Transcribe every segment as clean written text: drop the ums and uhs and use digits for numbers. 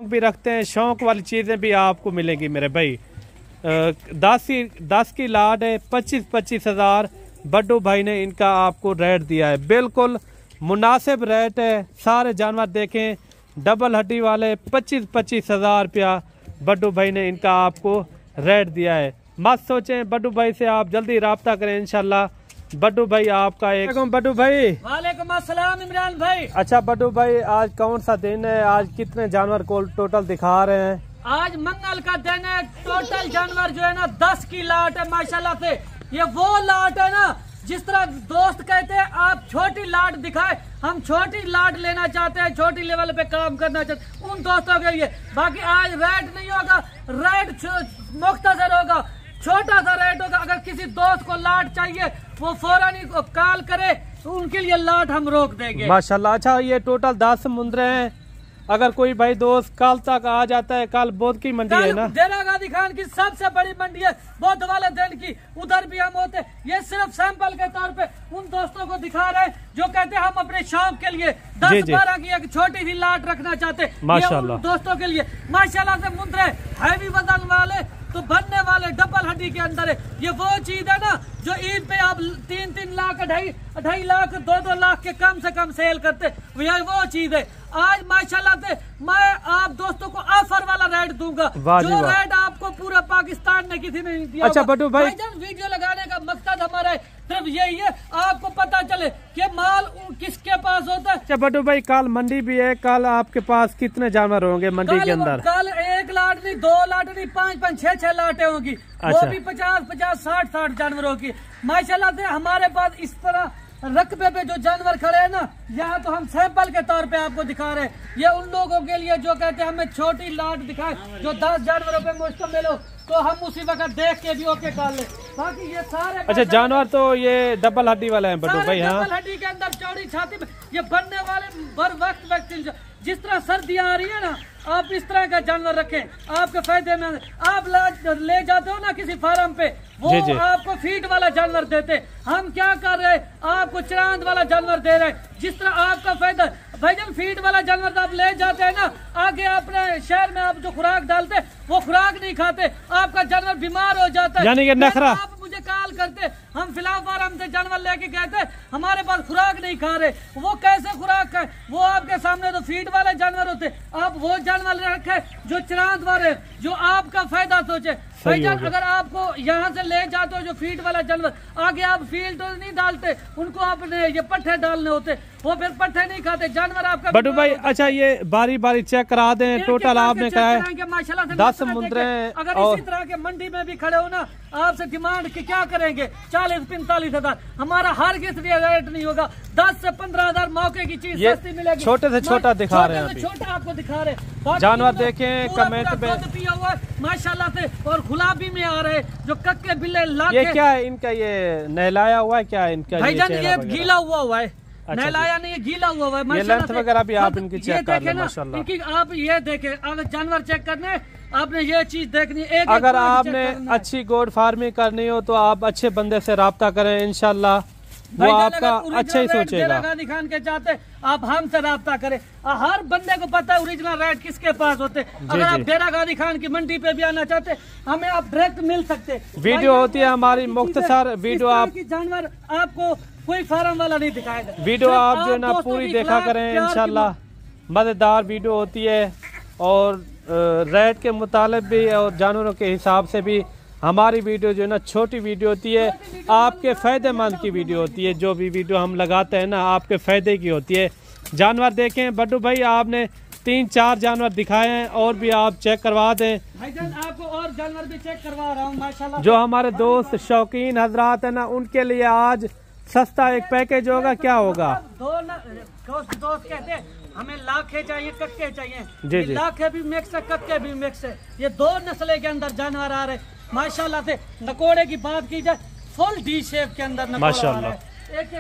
भी रखते हैं, शौक वाली चीज़ें भी आपको मिलेंगी मेरे भाई। 10 की लाट है, 25 हज़ार बड्डू भाई ने इनका आपको रेट दिया है, बिल्कुल मुनासिब रेट है। सारे जानवर देखें, डबल हड्डी वाले 25 हज़ार रुपया बड्डू भाई ने इनका आपको रेट दिया है। मत सोचें, बड्डू भाई से आप जल्दी रब्ता करें इंशाल्लाह। बड्डू भाई आपका एक बड्डू भाई। वालेकुम अस्सलाम इमरान भाई। अच्छा बड्डू भाई, आज कौन सा दिन है? आज कितने जानवर को टोटल दिखा रहे हैं? आज मंगल का दिन है। टोटल जानवर जो है ना 10 की लाट है माशाल्लाह से। ये वो लाट है ना जिस तरह दोस्त कहते हैं आप छोटी लाट दिखाए, हम छोटी लाट लेना चाहते हैं, छोटी लेवल पे काम करना चाहते हैं उन दोस्तों के लिए। बाकी आज रेट नहीं होगा, रेट मुख्तसर होगा, छोटा सा रेट होगा। अगर किसी दोस्त को लाट चाहिए वो फौरन ही कॉल करे, तो उनके लिए लाट हम रोक देंगे माशाल्लाह। अच्छा ये टोटल 10 मुंदरे हैं। अगर कोई भाई दोस्त कल तक आ जाता है, कल बोध की मंडी है ना, डेरा गाजी खान की सबसे बड़ी मंडी है, बोध वाले दिन की, उधर भी हम होते। ये सिर्फ सैंपल के तौर पे उन दोस्तों को दिखा रहे हैं जो कहते हैं हम अपने शौक के लिए 10-12 की एक छोटी सी लाट रखना चाहते हैं। माशाल्लाह दोस्तों के लिए माशाल्लाह से मुंदरे हैवी वजन वाले तो बनने वाले डबल हड्डी के अंदर है। ये वो चीज है ना जो ईद पे आप 3 लाख 2.5 लाख 2 लाख के कम से कम सेल करते, यही वो चीज है। आज माशाल्लाह से मैं आप दोस्तों को ऑफर वाला रेट दूंगा, जो रेट आपको पूरा पाकिस्तान ने किसी ने नहीं दिया। अच्छा बड्डू भाई, वीडियो लगाने का मकसद हमारा है सिर्फ यही है, आपको पता चले कि माल किसके पास होता है। अच्छा बड्डू भाई, कल मंडी भी है, कल आपके पास कितने जानवर होंगे मंडी के अंदर? कल 1 लाट नहीं, 2 लाट नहीं, 5 6 लाटें होंगी। वो भी 50 60 जानवरों की माशाल्लाह से। हमारे पास इस तरह रकबे पे जो जानवर खड़े हैं ना, यहाँ तो हम सैंपल के तौर पे आपको दिखा रहे हैं। ये उन लोगों के लिए जो कहते हैं हमें छोटी लाट दिखाए, जो 10 जानवरों पे मुश्तमिल हो, तो हम उसी वक्त देख के भी ओके कर ले। बाकी ये सारे अच्छा जानवर तो ये डबल हड्डी वाले हैं बड्डू भाई। हाँ, डबल हड्डी के अंदर चौड़ी छाती में ये बनने वाले बर वक्त जिस तरह सर्दियाँ आ रही है ना, आप इस तरह का जानवर रखें, आपके फायदे में। आप ले जाते हो ना किसी फार्म पे, वो आपको फीड वाला जानवर देते, हम क्या कर रहे हैं आपको चांद वाला जानवर दे रहे हैं। जिस तरह आपका फायदा भाईजान, फीड वाला जानवर आप ले जाते हैं ना, आगे अपने शहर में आप जो खुराक डालते वो खुराक नहीं खाते, आपका जानवर बीमार हो जाता है। यानी कि नखरा। आप मुझे कॉल करते, हम फिलहाल फार्म से जानवर लेके गए थे, हमारे पास खुराक नहीं खा रहे, वो कैसे खुराक खाए? वो आपके सामने तो फीड वाले जानवर होते, आप वो जानवर रखे जो चांद वाले, जो आपका फायदा सोचे। भाईजान अगर आपको यहाँ से ले जाते हो जो फीड वाला जानवर, आगे आप फीड तो नहीं डालते, उनको आपने ये पट्टे डालने होते, वो फिर पट्टे नहीं खाते जानवर आपका। बड्डू भाई अच्छा ये बारी बारी चेक करा दें, टोटल आपने कहा है माशाल्लाह से 10 मुंदरे। अगर इसी तरह के मंडी में भी खड़े हो ना, आपसे डिमांड की क्या करेंगे? 40-45 हज़ार, हमारा हर किस रेट नहीं होगा। 10 से 15 हज़ार मौके की चीज सस्ती मिलेगी। छोटे से छोटा दिखा रहे हैं, छोटा आपको दिखा रहे जानवर देखें कमेंट पे पिया हुआ माशाल्लाह से, और गुलाबी में आ रहे जो कक्के बिल्ले लाके। ये क्या है इनका? ये नहलाया हुआ है क्या इनका? भाईजान ये गीला हुआ है, नहलाया नहीं, गीला हुआ है। ये लेंथ वगैरह भी आप इनकी चेक कर लें माशाल्लाह। इनकी आप ये देखें, अगर जानवर चेक करने आपने ये चीज देखनी है। अगर आपने अच्छी गोड फार्मिंग करनी हो तो आप अच्छे बंदे से राब्ता करें, इंशाल्लाह वो आपका अच्छा ही सोचेगा। गाजी खान के चाहते आप हमसे राब्ता करें, हर बंदे को पता है ओरिजिनल रेट किसके पास होते। अगर आप डेरा गाजी खान की मंडी पे भी आना चाहते, हमें आप डायरेक्ट मिल सकते। वीडियो होती है हमारी मुख्तसर वीडियो, आप जानवर आपको कोई फार्म वाला नहीं दिखाएगा। वीडियो आप जो ना पूरी देखा करें, इंशाल्लाह मजेदार वीडियो होती है, और रेट के मुताबिक भी और जानवरों के हिसाब से भी हमारी वीडियो जो है ना छोटी वीडियो होती है, आपके फ़ायदेमंद की वीडियो होती है। जो भी वीडियो हम लगाते हैं ना आपके फ़ायदे की होती है। जानवर देखें बड्डू भाई, आपने 3-4 जानवर दिखाए हैं, और भी आप चेक करवा दें। भाईजान आपको और जानवर भी चेक करवा रहा हूँ माशाल्लाह। जो हमारे दोस्त शौकीन हजरात है ना, उनके लिए आज सस्ता एक पैकेज होगा। क्या होगा? दोस्त कहते हैं हमें लाखे चाहिए, कक्के चाहिए। जी जी, लाखे भी मिक्स है, कक्के भी मिक्स है। ये 2 नस्ले के अंदर जानवर आ रहे माशाल्लाह से। नकोड़े की बात की जाए, फुल डी शेप के अंदर माशाल्लाह एक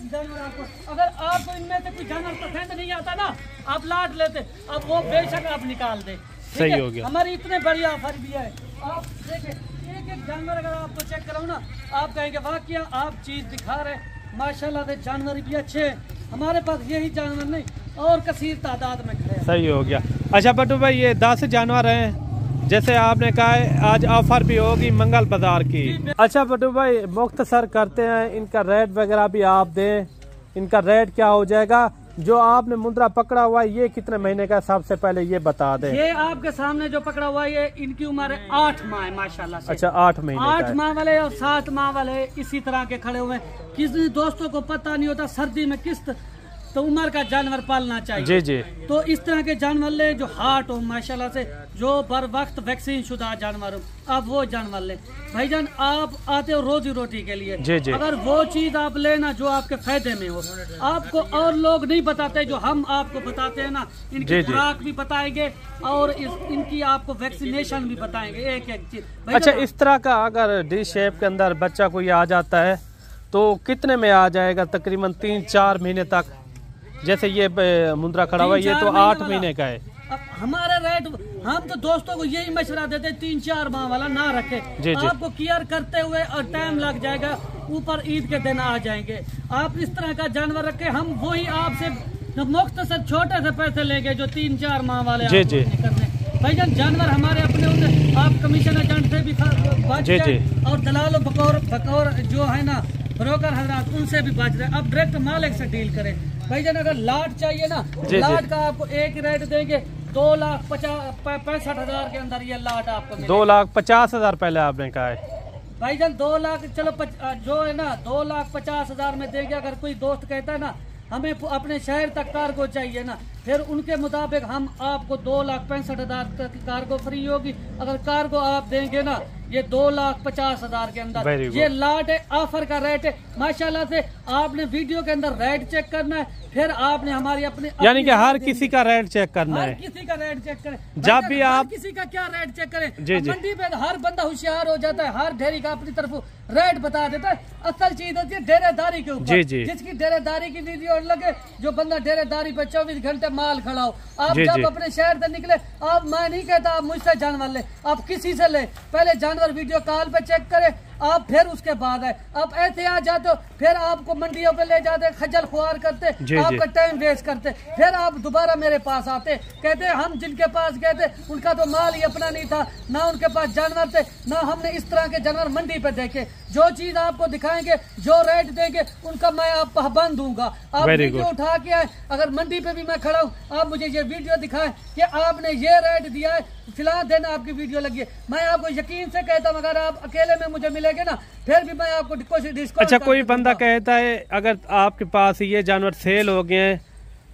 जानवर आपको। अगर आपको इनमें से कोई जानवर पसंद नहीं आता ना, आप लाट लेते, अब वो बेशक आप निकाल दे। सही हो गया। हमारी इतने बढ़िया ऑफर भी है। आप देखें एक जानवर अगर आपको चेक कराऊं ना, आप कहेंगे वाकई आप चीज दिखा रहे माशाल्लाह से। जानवर भी अच्छे हैं हमारे पास, यही जानवर नहीं और कसीर तादाद में खड़े हैं। सही हो गया। अच्छा बट्टू भाई, ये 10 जानवर हैं जैसे आपने कहा है, आज ऑफर भी होगी मंगल बाजार की। अच्छा बट्टू भाई, मुख्तसर करते हैं, इनका रेट वगैरह भी आप दें, इनका रेट क्या हो जाएगा? जो आपने मुंद्रा पकड़ा हुआ है ये कितने महीने का, सबसे पहले ये बता दें। ये आपके सामने जो पकड़ा हुआ है ये इनकी उम्र है 8 माह है माशाल्लाह से। अच्छा 8 महीने 8 माह वाले और 7 माह वाले इसी तरह के खड़े हुए हैं। किसी दोस्तों को पता नहीं होता सर्दी में किस तो उम्र का जानवर पालना चाहिए। जी जी। तो इस तरह के जानवर ले जो हार्ट हो माशाल्लाह से, जो बर वक्त वैक्सीन शुदा जानवर हो, आप वो जानवर ले। भाईजान आप आते हो रोजी रोटी के लिए, जी जी। अगर वो चीज आप लेना जो आपके फायदे में हो, आपको और लोग नहीं बताते जो हम आपको बताते हैं ना, इनकी खुराक भी बताएंगे और इनकी आपको वैक्सीनेशन भी बताएंगे एक एक चीज। अच्छा इस तरह का अगर डी शेप के अंदर बच्चा कोई आ जाता है तो कितने में आ जाएगा? तकरीबन 3-4 महीने तक। जैसे ये मुंद्रा खड़ा हुआ ये तो 8 महीने का है। अब हमारा रेट, हम तो दोस्तों को यही मशवरा देते 3-4 माह वाला ना रखे। आपको केयर करते हुए और टाइम लग जाएगा, ऊपर ईद के दिन आ जाएंगे। आप इस तरह का जानवर रखे, हम वही आपसे मुख्तसर छोटे से पैसे लेंगे जो 3-4 माह वाले जी भाईजान। जानवर हमारे अपने होते, आप कमीशन एजेंट से भी बच जाए और दलाल बकौर जो है ना ब्रोकर हजरात उनसे भी बच रहे। अब डायरेक्ट मालिक से डील करें भाईजान। अगर लाट चाहिए ना, लाट का आपको एक रेट देंगे 2,65,000 के अंदर ये लाट आपको 2,50,000 पहले आपने कहा है भाईजान। 2 लाख चलो जो है ना 2,50,000 में देंगे। अगर कोई दोस्त कहता है ना हमें अपने शहर तक कार्गो चाहिए ना, फिर उनके मुताबिक हम आपको 2,65,000 तक की कार्गो फ्री होगी। अगर कार्गो आप देंगे ना ये 2,50,000 के अंदर, ये लाट है, ऑफर का रेट है माशाल्लाह से। आपने वीडियो के अंदर रेट चेक करना है, फिर आपने हमारी अपने यानी कि हर किसी का रेट चेक करना है, किसी का रेट चेक करें। जब भी आप किसी का क्या रेट चेक करें। जी जी। मंडी पे हर बंदा होशियार हो जाता है, हर ढेरी का अपनी तरफ रेट बता देता है। असल चीज होती है डेरेदारी के ऊपर। जिसकी डेरेदारी की वीडियो लगे, जो बंदा डेरेदारी पे 24 घंटे माल खड़ा हो। आप जब अपने शहर से निकले, आप मैं नहीं कहता आप मुझसे जानवर ले, आप किसी से ले, पहले जानवर वीडियो कॉल पे चेक करें, आप फिर उसके बाद है। आप ऐसे आ जाते हो, फिर आपको मंडियों पे ले जाते, खजल खुआर करते, आपका टाइम वेस्ट करते, फिर आप दोबारा मेरे पास आते, कहते हम जिनके पास गए थे उनका तो माल ही अपना नहीं था, ना उनके पास जानवर थे, ना हमने इस तरह के जानवर मंडी पे देखे। जो चीज आपको दिखाएंगे, जो रेट देंगे, उनका मैं आप पाबंद दूंगा। आप वीडियो उठा के आए, अगर मंडी पे भी मैं खड़ा हूँ, आप मुझे ये वीडियो दिखाएं कि आपने ये रेट दिया है, फिलहाल दिन आपकी वीडियो लगी है, मैं आपको यकीन से कहता हूँ अगर आप अकेले में मुझे मिलेंगे ना, फिर भी मैं आपको डिस्काउंट। अच्छा कोई बंदा कहता है अगर आपके पास ये जानवर सेल हो गए हैं,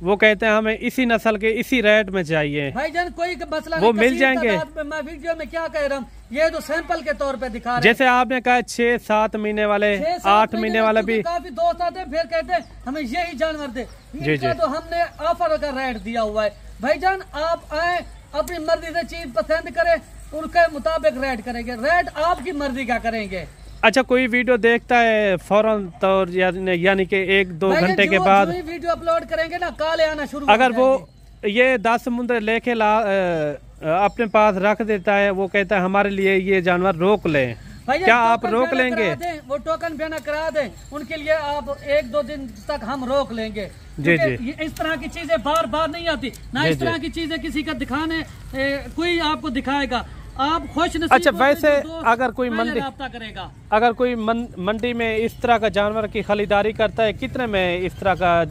वो कहते हैं हमें इसी नस्ल के इसी रेट में चाहिए भाईजान, कोई मसला वो मिल जाएंगे। मैं वीडियो में क्या कह रहा हूँ, ये तो सैंपल के तौर पे दिखा रहे हैं। जैसे आपने कहा 6-7 महीने वाले, 8 महीने वाले भी काफी दोस्त आते हैं, फिर कहते हैं हमें यही जानवर दे। इनका तो हमने ऑफर का रेट दिया हुआ है भाईजान। आप आए, अपनी मर्जी से चीज पसंद करें, उनके मुताबिक रेट करेंगे, रेट आपकी मर्जी का करेंगे। अच्छा कोई वीडियो देखता है फौरन तो यानी कि 1-2 घंटे के बाद वीडियो अपलोड करेंगे ना, काले आना शुरू, अगर वो ये 10 मुंद्रे लेके अपने पास रख देता है, वो कहता है हमारे लिए ये जानवर रोक लें, क्या आप रोक लेंगे? वो टोकन पेना करा दें, उनके लिए आप 1-2 दिन तक हम रोक लेंगे। जी जी। इस तरह की चीजें बार बार नहीं आती ना, इस तरह की चीजें किसी का दिखाने कोई आपको दिखाएगा, आप खुश नसीब। अच्छा वैसे अगर कोई मंडी करेगा, अगर कोई मंडी में इस तरह का जानवर की खरीदारी करता है, कितने में इस तरह का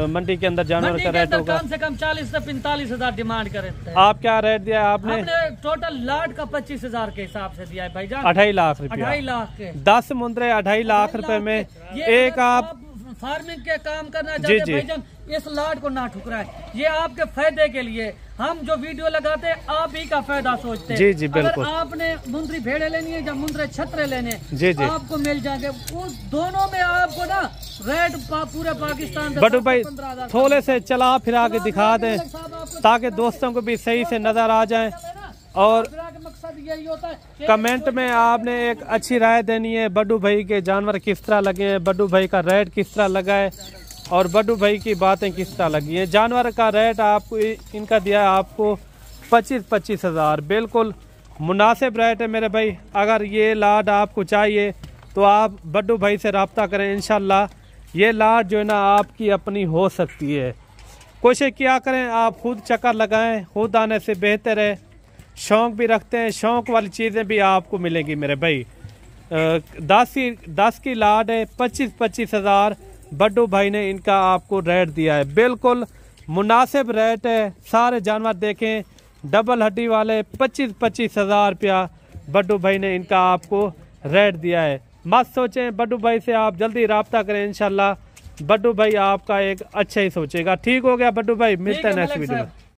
मंडी के अंदर जानवर का रेट होगा? कम से कम 40 से 45,000 डिमांड करते हैं। आप क्या रेट दिया आपने? टोटल लाट का 25,000 के हिसाब से दिया है भाईजान। 2.5 लाख रुपया, 2.5 लाख के 10 मुंद्रे 2.5 लाख रुपए में एक आप फार्मिंग के काम करना चाहते हैं भाईजान, इस लाट को ना ठुकराएं, ये आपके फायदे के लिए। हम जो वीडियो लगाते हैं आप ही का फायदा सोचते हैं। जी जी बिल्कुल। अगर आपने मुंद्री भेड़े लेनी है या मुंद्रे छतरे लेने, जी जी आपको मिल जाएंगे। वो दोनों में आपको ना रेट पूरे पाकिस्तान। बटू भाई थोड़े से चला फिरा के दिखा दें ताकि दोस्तों को भी सही से नजर आ जाए, और यही होता है कमेंट में आपने एक अच्छी राय देनी है, बड्डू भाई के जानवर किस तरह लगे हैं, बड्डू भाई का रेट किस तरह लगा है, और बड्डू भाई की बातें किस तरह लगी हैं। जानवर का रेट आपको इनका दिया है आपको 25,000, बिल्कुल मुनासिब रेट है मेरे भाई। अगर ये लाट आपको चाहिए तो आप बड्डू भाई से रब्ता करें, इंशाल्लाह ये लाट जो है ना आपकी अपनी हो सकती है। कोशिश किया करें आप खुद चक्कर लगाएं, खुद आने से बेहतर है। शौक़ भी रखते हैं, शौक़ वाली चीज़ें भी आपको मिलेंगी मेरे भाई। 10 की लाट है, 25 हज़ार बड्डू भाई ने इनका आपको रेट दिया है। बिल्कुल मुनासिब रेट है। सारे जानवर देखें, डबल हड्डी वाले 25 हज़ार रुपया बड्डू भाई ने इनका आपको रेट दिया है। मत सोचें, बड्डू भाई से आप जल्दी रब्ता करें, इंशाल्लाह बड्डू भाई आपका एक अच्छा ही सोचेगा। ठीक हो गया बड्डू भाई, मिलते हैं नेक्स्ट वीडियो में।